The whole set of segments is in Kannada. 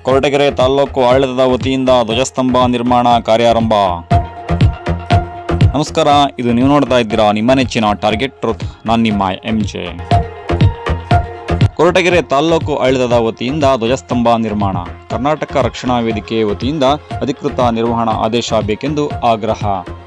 ಕೊರಟಗೆರೆ ತಾಲ್ಲೂಕು ಆಡಳಿತದ ವತಿಯಿಂದ ಧ್ವಜಸ್ತಂಭ ನಿರ್ಮಾಣ ಕಾರ್ಯಾರಂಭ. ನಮಸ್ಕಾರ, ಇದು ನೀವು ನೋಡ್ತಾ ಇದ್ದೀರಾ ನಿಮ್ಮ ನೆಚ್ಚಿನ ಟಾರ್ಗೆಟ್ ಟ್ರೂತ್. ನಾನು ನಿಮ್ಮ MJ. ಕೊರಟಗೆರೆ ತಾಲ್ಲೂಕು ಆಡಳಿತದ ವತಿಯಿಂದ ಧ್ವಜಸ್ತಂಭ ನಿರ್ಮಾಣ. ಕರ್ನಾಟಕ ರಕ್ಷಣಾ ವೇದಿಕೆ ವತಿಯಿಂದ ಅಧಿಕೃತ ನಿರ್ವಹಣಾ ಆದೇಶ ಬೇಕೆಂದು ಆಗ್ರಹ.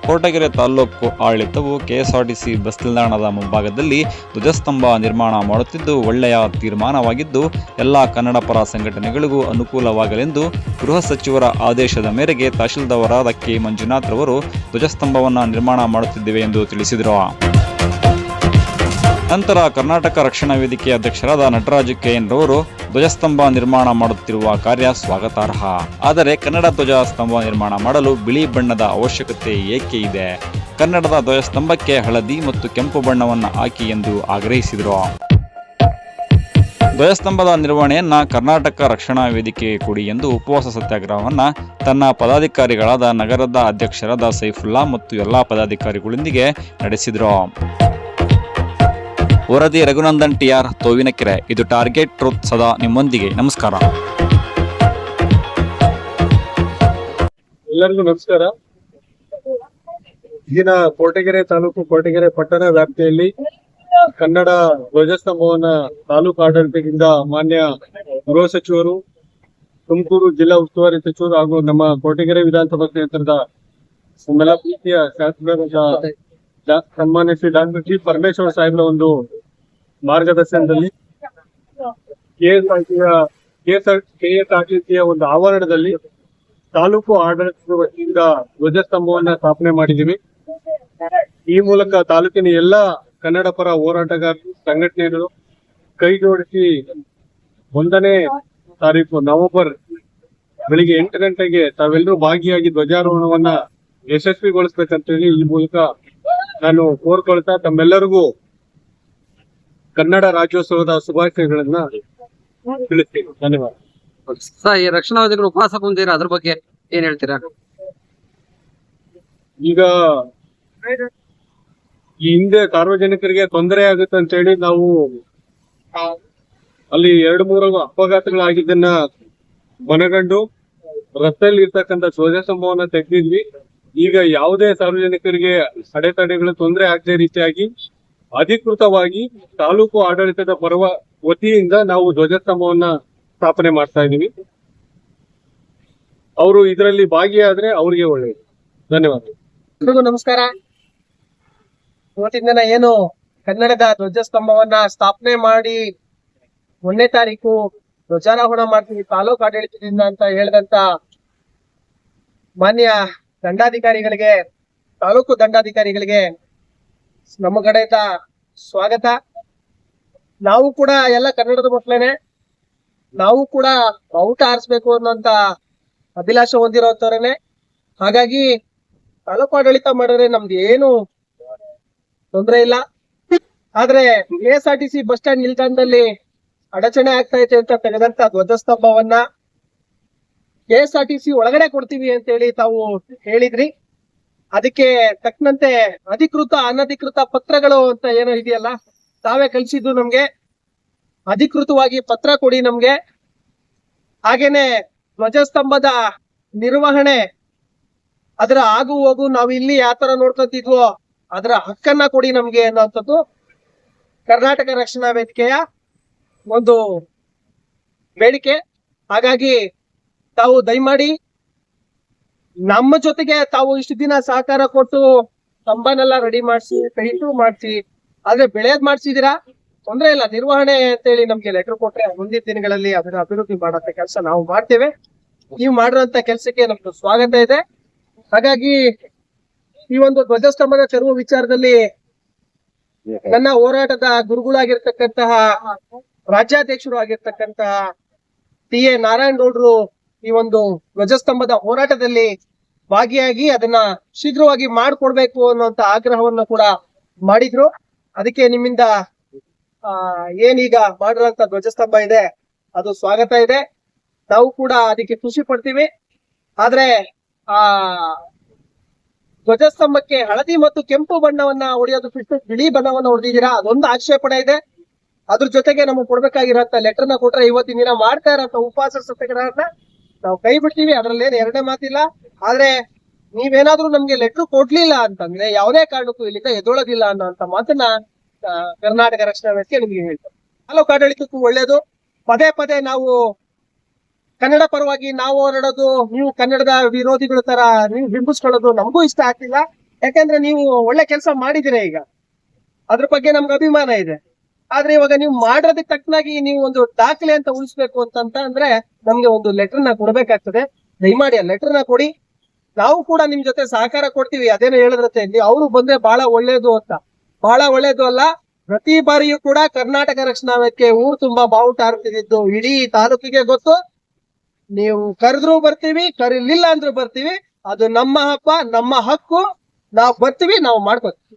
ಕೊರಟಗೆರೆ ತಾಲ್ಲೂಕು ಆಡಳಿತವು KSRTC ಬಸ್ ನಿಲ್ದಾಣದ ಮುಂಭಾಗದಲ್ಲಿ ಧ್ವಜಸ್ತಂಭ ನಿರ್ಮಾಣ ಮಾಡುತ್ತಿದ್ದು ಒಳ್ಳೆಯ ತೀರ್ಮಾನವಾಗಿದ್ದು ಎಲ್ಲ ಕನ್ನಡಪರ ಸಂಘಟನೆಗಳಿಗೂ ಅನುಕೂಲವಾಗಲೆಂದು ಗೃಹ ಸಚಿವರ ಆದೇಶದ ಮೇರೆಗೆ ತಹಶೀಲ್ದಾರ್ K. ಮಂಜುನಾಥ್ ರವರು ಧ್ವಜಸ್ತಂಭವನ್ನು ನಿರ್ಮಾಣ ಮಾಡುತ್ತಿದ್ದೇವೆ ಎಂದು ತಿಳಿಸಿದರು. ನಂತರ ಕರ್ನಾಟಕ ರಕ್ಷಣಾ ವೇದಿಕೆ ಅಧ್ಯಕ್ಷರಾದ ನಟರಾಜ್ KN ರವರು ಧ್ವಜಸ್ತಂಭ ನಿರ್ಮಾಣ ಮಾಡುತ್ತಿರುವ ಕಾರ್ಯ ಸ್ವಾಗತಾರ್ಹ. ಆದರೆ ಕನ್ನಡ ಧ್ವಜ ಸ್ತಂಭ ನಿರ್ಮಾಣ ಮಾಡಲು ಬಿಳಿ ಬಣ್ಣದ ಅವಶ್ಯಕತೆ ಏಕೆ ಇದೆ? ಕನ್ನಡದ ಧ್ವಜಸ್ತಂಭಕ್ಕೆ ಹಳದಿ ಮತ್ತು ಕೆಂಪು ಬಣ್ಣವನ್ನು ಹಾಕಿ ಎಂದು ಆಗ್ರಹಿಸಿದರು. ಧ್ವಜಸ್ತಂಭದ ನಿರ್ವಹಣೆಯನ್ನ ಕರ್ನಾಟಕ ರಕ್ಷಣಾ ವೇದಿಕೆ ಕೊಡಿ ಎಂದು ಉಪವಾಸ ಸತ್ಯಾಗ್ರಹವನ್ನು ತನ್ನ ಪದಾಧಿಕಾರಿಗಳಾದ ನಗರದ ಅಧ್ಯಕ್ಷರಾದ ಸೈಫುಲ್ಲಾ ಮತ್ತು ಎಲ್ಲಾ ಪದಾಧಿಕಾರಿಗಳೊಂದಿಗೆ ನಡೆಸಿದರು. ವರದಿ ರಘುನಂದನ್ TR, ತೋವಿನಕೆರೆ. ಇದು ಟಾರ್ಗೆಟ್ ಟ್ರೂತ್, ಸದಾ ನಿಮ್ಮೊಂದಿಗೆ. ನಮಸ್ಕಾರ. ಎಲ್ಲರಿಗೂ ನಮಸ್ಕಾರ. ಈಗಿನ ಕೊರಟಗೆರೆ ತಾಲೂಕು ಕೊರಟಗೆರೆ ಪಟ್ಟಣ ವ್ಯಾಪ್ತಿಯಲ್ಲಿ ಕನ್ನಡ ಧ್ವಜಸ್ತಂಭವನ್ನ ತಾಲೂಕು ಆಡಳಿತದಿಂದ ಮಾನ್ಯ ಗೃಹ ಸಚಿವರು, ತುಮಕೂರು ಜಿಲ್ಲಾ ಉಸ್ತುವಾರಿ ಸಚಿವರು ಹಾಗೂ ನಮ್ಮ ಕೊರಟಗೆರೆ ವಿಧಾನಸಭಾ ಕ್ಷೇತ್ರದ ನಮ್ಮೆಲ್ಲ ಪ್ರೀತಿಯ ಶಾಸಕರಾದ ಸನ್ಮಾನ್ಯ ಶ್ರೀ ಡಾಕ್ಟರ್ G. ಪರಮೇಶ್ವರ್ ಸಾಹೇಬ್ರ ಒಂದು ಮಾರ್ಗದರ್ಶನದಲ್ಲಿ KSRTCಯ ಒಂದು ಆವರಣದಲ್ಲಿ ತಾಲೂಕು ಆಡಳಿತದ ವತಿಯಿಂದ ಧ್ವಜಸ್ತಂಭವನ್ನ ಸ್ಥಾಪನೆ ಮಾಡಿದ್ದೀವಿ. ಈ ಮೂಲಕ ತಾಲೂಕಿನ ಎಲ್ಲಾ ಕನ್ನಡ ಪರ ಹೋರಾಟಗಾರರು, ಸಂಘಟನೆಗಳು ಕೈ ಜೋಡಿಸಿ 1ನೇ ತಾರೀಕು ನವೆಂಬರ್ ಬೆಳಿಗ್ಗೆ 8 ಗಂಟೆಗೆ ತಾವೆಲ್ಲರೂ ಭಾಗಿಯಾಗಿ ಧ್ವಜಾರೋಹಣವನ್ನ ಯಶಸ್ವಿಗೊಳಿಸಬೇಕಂತೇಳಿ ಈ ಮೂಲಕ ನಾನು ಕೋರ್ಕೊಳ್ತಾ ತಮ್ಮೆಲ್ಲರಿಗೂ ಕನ್ನಡ ರಾಜ್ಯೋತ್ಸವದ ಶುಭಾಶಯಗಳನ್ನ ತಿಳಿಸ್ತೀನಿ. ಧನ್ಯವಾದ. ಸರ್, ಈ ರಕ್ಷಣಾ ವೇದಿಕೆ ಉಪವಾಸ ಕುಂತೀರಾ, ಅದ್ರ ಬಗ್ಗೆ ಏನ್ ಹೇಳ್ತೀರಾ? ಈಗ ಈ ಹಿಂದೆ ಸಾರ್ವಜನಿಕರಿಗೆ ತೊಂದರೆ ಆಗುತ್ತೆ ಅಂತ ಹೇಳಿ ನಾವು ಅಲ್ಲಿ 2-3 ಅಪಘಾತಗಳಾಗಿದ್ದನ್ನ ಮನಗಂಡು ರಸ್ತೆಯಲ್ಲಿ ಇರ್ತಕ್ಕಂಥ ಧ್ವಜಸ್ತಂಭವನ್ನ ತೆಗೆದಿದ್ವಿ. ಈಗ ಯಾವುದೇ ಸಾರ್ವಜನಿಕರಿಗೆ ಅಡೆತಡೆಗಳು ತೊಂದರೆ ಆಗದೆ ರೀತಿಯಾಗಿ ಅಧಿಕೃತವಾಗಿ ತಾಲೂಕು ಆಡಳಿತದ ವತಿಯಿಂದ ನಾವು ಧ್ವಜಸ್ತಂಭವನ್ನ ಸ್ಥಾಪನೆ ಮಾಡ್ತಾ ಇದೀವಿ. ಅವರು ಇದರಲ್ಲಿ ಭಾಗಿಯಾದ್ರೆ ಅವರಿಗೆ ಒಳ್ಳೆಯದು. ಧನ್ಯವಾದ. ಎಲ್ರಿಗೂ ನಮಸ್ಕಾರ. ಇವತ್ತಿನ ದಿನ ಏನು ಕನ್ನಡದ ಧ್ವಜಸ್ತಂಭವನ್ನ ಸ್ಥಾಪನೆ ಮಾಡಿ 1ನೇ ತಾರೀಕು ಧ್ವಜಾರೋಹಣ ಮಾಡ್ತೀವಿ ತಾಲೂಕು ಆಡಳಿತದಿಂದ ಅಂತ ಹೇಳಿದಂತ ಮಾನ್ಯ ದಂಡಾಧಿಕಾರಿಗಳಿಗೆ, ತಾಲೂಕು ದಂಡಾಧಿಕಾರಿಗಳಿಗೆ ನಮ್ಮ ಕಡೆಯಿಂದ ಸ್ವಾಗತ. ನಾವು ಕೂಡ ಎಲ್ಲ ಕನ್ನಡದ ಮಕ್ಕಳೇನೆ, ನಾವು ಕೂಡ ಬಾವುಟ ಆರಿಸ್ಬೇಕು ಅನ್ನೋಂತ ಅಭಿಲಾಷೆ ಹೊಂದಿರೋತವ್ರೇನೆ. ಹಾಗಾಗಿ ತಾಲೂಕು ಆಡಳಿತ ಮಾಡಿದ್ರೆ ನಮ್ದು ಏನು ತೊಂದರೆ ಇಲ್ಲ. ಆದ್ರೆ KSRTC ಬಸ್ ಸ್ಟ್ಯಾಂಡ್ ನಿಲ್ದಾಣದಲ್ಲಿ ಅಡಚಣೆ ಆಗ್ತಾ ಇದೆ ಅಂತ ತೆಗೆದಂತ ಧ್ವಜಸ್ತಂಭವನ್ನ KSRTC ಒಳಗಡೆ ಕೊಡ್ತೀವಿ ಅಂತ ಹೇಳಿ ತಾವು ಹೇಳಿದ್ರಿ. ಅದಕ್ಕೆ ತಕ್ಕಂತೆ ಅಧಿಕೃತ ಅನಧಿಕೃತ ಪತ್ರಗಳು ಅಂತ ಏನೋ ಇದೆಯಲ್ಲ, ತಾವೇ ಕಳಿಸಿದ್ದು ನಮ್ಗೆ. ಅಧಿಕೃತವಾಗಿ ಪತ್ರ ಕೊಡಿ ನಮ್ಗೆ. ಹಾಗೇನೆ ಧ್ವಜಸ್ತಂಭದ ನಿರ್ವಹಣೆ, ಅದರ ಆಗು ಹೋಗು ನಾವು ಇಲ್ಲಿ ಯಾವ ತರ ನೋಡ್ಕೊಂತಿದ್ವೋ ಅದರ ಹಕ್ಕನ್ನ ಕೊಡಿ ನಮ್ಗೆ ಅನ್ನೋಂಥದ್ದು ಕರ್ನಾಟಕ ರಕ್ಷಣಾ ವೇದಿಕೆಯ ಒಂದು ಬೇಡಿಕೆ. ಹಾಗಾಗಿ ತಾವು ದಯಮಾಡಿ ನಮ್ಮ ಜೊತೆಗೆ ತಾವು ಇಷ್ಟು ದಿನ ಸಹಕಾರ ಕೊಟ್ಟು ಸ್ತಂಭನೆಲ್ಲ ರೆಡಿ ಮಾಡಿಸಿ, ಪೇಂಟು ಮಾಡಿಸಿ, ಆದ್ರೆ ಬೆಳೆಯದ್ ಮಾಡ್ಸಿದೀರಾ, ತೊಂದ್ರೆ ಇಲ್ಲ. ನಿರ್ವಹಣೆ ಅಂತೇಳಿ ನಮ್ಗೆ ಲೆಟರ್ ಕೊಟ್ರೆ ಮುಂದಿನ ದಿನಗಳಲ್ಲಿ ಅದನ್ನ ಅಭಿವೃದ್ಧಿ ಮಾಡಂತ ಕೆಲಸ ನಾವು ಮಾಡ್ತೇವೆ. ನೀವು ಮಾಡಿರೋಂತ ಕೆಲಸಕ್ಕೆ ನಮ್ದು ಸ್ವಾಗತ ಇದೆ. ಹಾಗಾಗಿ ಈ ಒಂದು ಧ್ವಜಸ್ತಂಭದ ತೆರವು ವಿಚಾರದಲ್ಲಿ ನನ್ನ ಹೋರಾಟದ ಗುರುಗಳಾಗಿರ್ತಕ್ಕಂತಹ ರಾಜ್ಯಾಧ್ಯಕ್ಷರು ಆಗಿರ್ತಕ್ಕಂತಹ TA ನಾರಾಯಣ ಗೌಡ್ರು ಈ ಒಂದು ಧ್ವಜಸ್ತಂಭದ ಹೋರಾಟದಲ್ಲಿ ಭಾಗಿಯಾಗಿ ಅದನ್ನ ಶೀಘ್ರವಾಗಿ ಮಾಡ್ಕೊಡ್ಬೇಕು ಅನ್ನೋಂತ ಆಗ್ರಹವನ್ನ ಕೂಡ ಮಾಡಿದ್ರು. ಅದಕ್ಕೆ ನಿಮ್ಮಿಂದ ಏನೀಗ ಮಾಡಿರೋಂತ ಧ್ವಜಸ್ತಂಭ ಇದೆ ಅದು ಸ್ವಾಗತ ಇದೆ. ನಾವು ಕೂಡ ಅದಕ್ಕೆ ಖುಷಿ ಪಡ್ತೀವಿ. ಆದ್ರೆ ಆ ಧ್ವಜಸ್ತಂಭಕ್ಕೆ ಹಳದಿ ಮತ್ತು ಕೆಂಪು ಬಣ್ಣವನ್ನ ಹೊಡೆಯೋದು ಬಿಟ್ಟು ಬಿಳಿ ಬಣ್ಣವನ್ನ ಹೊಡೆದಿದ್ದೀರಾ, ಅದೊಂದು ಆಕ್ಷೇಪಣೆ ಇದೆ. ಅದ್ರ ಜೊತೆಗೆ ನಮಗೆ ಕೊಡ್ಬೇಕಾಗಿರೋಂತ ಲೆಟರ್ನ ಕೊಟ್ರೆ ಇವತ್ತಿನ ದಿನ ಮಾಡ್ತಾ ಇರೋಂತ ಉಪವಾಸ ಸತ್ಯಾಗ್ರಹನ ನಾವು ಕೈ ಬಿಡ್ತೀವಿ, ಅದ್ರಲ್ಲೇನು ಎರಡನೇ ಮಾತಿಲ್ಲ. ಆದ್ರೆ ನೀವೇನಾದ್ರೂ ನಮ್ಗೆ ಲೆಟ್ರ್ ಕೊಡ್ಲಿಲ್ಲ ಅಂತಂದ್ರೆ ಯಾವುದೇ ಕಾರಣಕ್ಕೂ ಇಲ್ಲಿಂದ ಎದ್ದೊಳೋದಿಲ್ಲ ಅನ್ನೋಂತ ಮಾತನ್ನ ಕರ್ನಾಟಕ ರಕ್ಷಣಾ ವೇದಿಕೆ ನಿಮ್ಗೆ ಹೇಳ್ತಾರೆ. ತಾಲೂಕು ಆಡಳಿತಕ್ಕೂ ಒಳ್ಳೇದು. ಪದೇ ಪದೇ ನಾವು ಕನ್ನಡ ಪರವಾಗಿ ನಾವು ಹೋರಾಡೋದು, ನೀವು ಕನ್ನಡದ ವಿರೋಧಿಗಳ ತರ ನೀವು ಬಿಂಬಿಸ್ಕೊಳ್ಳೋದು ನಮಗೂ ಇಷ್ಟ ಆಗ್ತಿಲ್ಲ. ಯಾಕಂದ್ರೆ ನೀವು ಒಳ್ಳೆ ಕೆಲಸ ಮಾಡಿದಿರ, ಈಗ ಅದ್ರ ಬಗ್ಗೆ ನಮ್ಗೆ ಅಭಿಮಾನ ಇದೆ. ಆದ್ರೆ ಇವಾಗ ನೀವು ಮಾಡೋದಕ್ಕೆ ತಕ್ಕನಾಗಿ ನೀವು ಒಂದು ದಾಖಲೆ ಅಂತ ಉಳಿಸ್ಬೇಕು ಅಂತ ಅಂದ್ರೆ ನಮ್ಗೆ ಒಂದು ಲೆಟರ್ನ ಕೊಡ್ಬೇಕಾಗ್ತದೆ. ದಯಮಾಡಿ ಆ ಲೆಟರ್ನ ಕೊಡಿ. ನಾವು ಕೂಡ ನಿಮ್ ಜೊತೆ ಸಹಕಾರ ಕೊಡ್ತೀವಿ. ಅದೇನೋ ಹೇಳಿದ್ರತ್ತೆ ಅವರು ಬಂದ್ರೆ ಬಹಳ ಒಳ್ಳೇದು ಅಂತ. ಬಹಳ ಒಳ್ಳೇದು ಅಲ್ಲ, ಪ್ರತಿ ಬಾರಿಯೂ ಕೂಡ ಕರ್ನಾಟಕ ರಕ್ಷಣಾ ವೇದಿಕೆ ಊರು ತುಂಬಾ ಬಾವುಟ ಹಾರ್ತಿದ್ದು ಇಡೀ ತಾಲೂಕಿಗೆ ಗೊತ್ತು. ನೀವು ಕರೆದ್ರು ಬರ್ತೀವಿ, ಕರೀಲಿಲ್ಲ ಅಂದ್ರೂ ಬರ್ತೀವಿ. ಅದು ನಮ್ಮ ಹಬ್ಬ, ನಮ್ಮ ಹಕ್ಕು. ನಾವು ಬರ್ತೀವಿ, ನಾವು ಮಾಡ್ಕೊತೀವಿ.